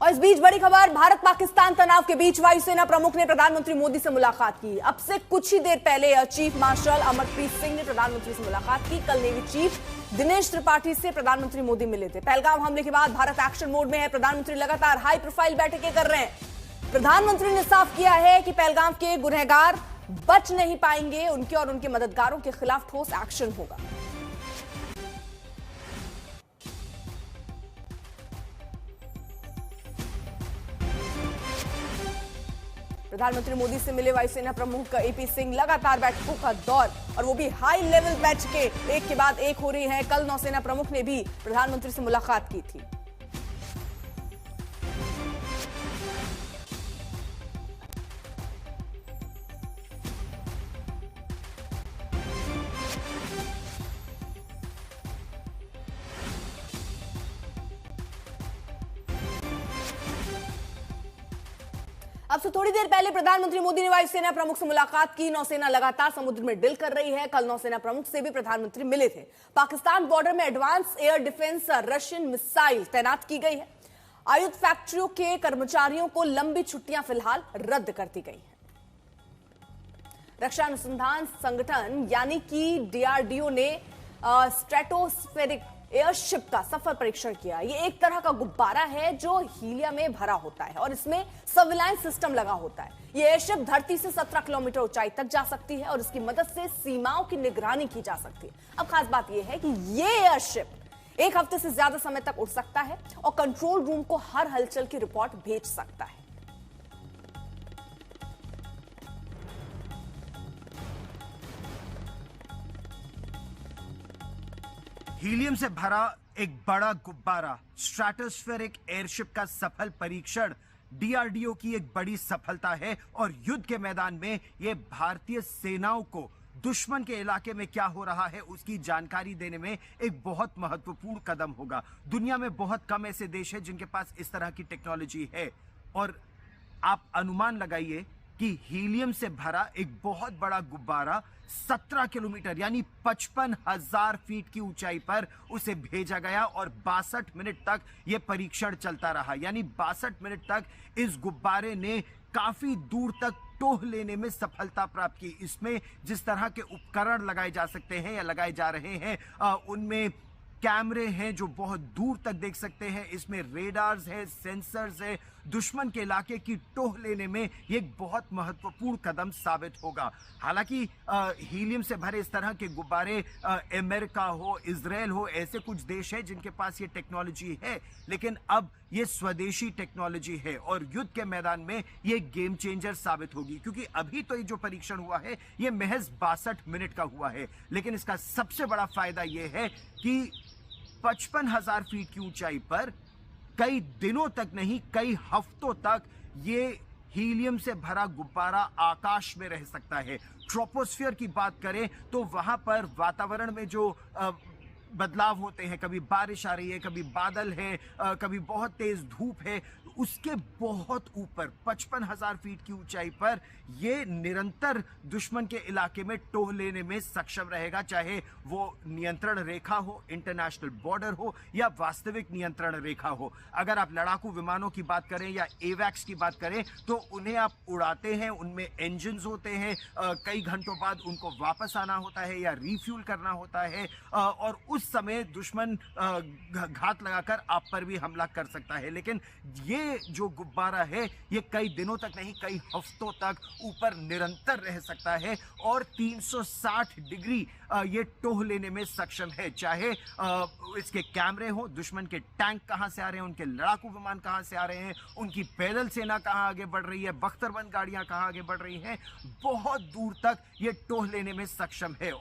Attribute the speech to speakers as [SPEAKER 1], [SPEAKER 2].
[SPEAKER 1] और इस बीच बड़ी खबर, भारत पाकिस्तान तनाव के बीच वायुसेना प्रमुख ने प्रधानमंत्री मोदी से मुलाकात की। अब से कुछ ही देर पहले air chief marshal Amarpreet Singh ने प्रधानमंत्री से मुलाकात की। कल नेवी चीफ दिनेश त्रिपाठी से प्रधानमंत्री मोदी मिले थे। पहलगाम हमले के बाद भारत एक्शन मोड में है। प्रधानमंत्री लगातार हाई प्रोफाइल बैठकें कर रहे हैं। प्रधानमंत्री ने साफ किया है कि पहलगाम के गुनहगार बच नहीं पाएंगे। उनके और उनके मददगारों के खिलाफ ठोस एक्शन होगा। प्रधानमंत्री मोदी से मिले वायुसेना प्रमुख एपी सिंह। लगातार बैठकों का दौर, और वो भी हाई लेवल बैठकें एक के बाद एक हो रही हैं। कल नौसेना प्रमुख ने भी प्रधानमंत्री से मुलाकात की थी। अब से थोड़ी देर पहले प्रधानमंत्री मोदी ने वायुसेना प्रमुख से मुलाकात की। नौसेना लगातार समुद्र में ड्रिल कर रही है। कल नौसेना प्रमुख से भी प्रधानमंत्री मिले थे। पाकिस्तान बॉर्डर में advance air defence Russian missile तैनात की गई है। आयुध फैक्ट्रियों के कर्मचारियों को लंबी छुट्टियां फिलहाल रद्द कर दी गई है। रक्षा अनुसंधान संगठन यानी कि डीआरडीओ ने स्ट्रेटोस्फेरिक एयरशिप का सफल परीक्षण किया। ये एक तरह का गुब्बारा है जो हीलियम में भरा होता है और इसमें सर्विलांस सिस्टम लगा होता है। ये एयरशिप धरती से 17 किलोमीटर ऊंचाई तक जा सकती है और इसकी मदद से सीमाओं की निगरानी की जा सकती है। अब खास बात यह है कि ये एयरशिप एक हफ्ते से ज्यादा समय तक उड़ सकता है और कंट्रोल रूम को हर हलचल की रिपोर्ट भेज सकता है।
[SPEAKER 2] हीलियम से भरा एक बड़ा गुब्बारा स्ट्रेटोस्फेरिक एयरशिप का सफल परीक्षण डीआरडीओ की एक बड़ी सफलता है और युद्ध के मैदान में यह भारतीय सेनाओं को दुश्मन के इलाके में क्या हो रहा है उसकी जानकारी देने में एक बहुत महत्वपूर्ण कदम होगा। दुनिया में बहुत कम ऐसे देश हैं जिनके पास इस तरह की टेक्नोलॉजी है और आप अनुमान लगाइए कि हीलियम से भरा एक बहुत बड़ा गुब्बारा 17 किलोमीटर यानी 55,000 फीट की ऊंचाई पर उसे भेजा गया और 62 मिनट तक यह परीक्षण चलता रहा। यानी 62 मिनट तक इस गुब्बारे ने काफी दूर तक टोह लेने में सफलता प्राप्त की। इसमें जिस तरह के उपकरण लगाए जा सकते हैं या लगाए जा रहे हैं उनमें कैमरे हैं जो बहुत दूर तक देख सकते हैं। इसमें रेडार्स है, सेंसर्स है। दुश्मन के इलाके की टोह लेने में ये एक बहुत महत्वपूर्ण कदम साबित होगा। हालांकि हीलियम से भरे इस तरह के गुब्बारे अमेरिका हो, इजराइल हो, ऐसे कुछ देश हैं जिनके पास ये टेक्नोलॉजी है, लेकिन अब ये स्वदेशी टेक्नोलॉजी है और युद्ध के मैदान में ये गेम चेंजर साबित होगी। क्योंकि अभी तो ये जो परीक्षण हुआ है ये महज 62 मिनट का हुआ है, लेकिन इसका सबसे बड़ा फायदा ये है कि 55,000 फीट की ऊंचाई पर कई दिनों तक नहीं, कई हफ्तों तक ये हीलियम से भरा गुब्बारा आकाश में रह सकता है। ट्रोपोस्फियर की बात करें तो वहां पर वातावरण में जो बदलाव होते हैं, कभी बारिश आ रही है, कभी बादल है, कभी बहुत तेज धूप है, उसके बहुत ऊपर 55,000 फीट की ऊंचाई पर यह निरंतर दुश्मन के इलाके में टोह लेने में सक्षम रहेगा, चाहे वो नियंत्रण रेखा हो, इंटरनेशनल बॉर्डर हो या वास्तविक नियंत्रण रेखा हो। अगर आप लड़ाकू विमानों की बात करें या एवैक्स की बात करें तो उन्हें आप उड़ाते हैं, उनमें इंजन होते हैं, कई घंटों बाद उनको वापस आना होता है या रिफ्यूल करना होता है और उस समय दुश्मन घात लगाकर आप पर भी हमला कर सकता है। लेकिन ये जो गुब्बारा है ये कई दिनों तक नहीं, कई हफ्तों तक ऊपर निरंतर रह सकता है और 360 डिग्री ये टोह लेने में सक्षम है। चाहे इसके कैमरे हो, दुश्मन के टैंक कहां से आ रहे हैं, उनके लड़ाकू विमान कहां से आ रहे हैं, उनकी पैदल सेना कहां आगे बढ़ रही है, बख्तरबंद गाड़ियां कहां आगे बढ़ रही हैं, बहुत दूर तक ये टोह लेने में सक्षम है।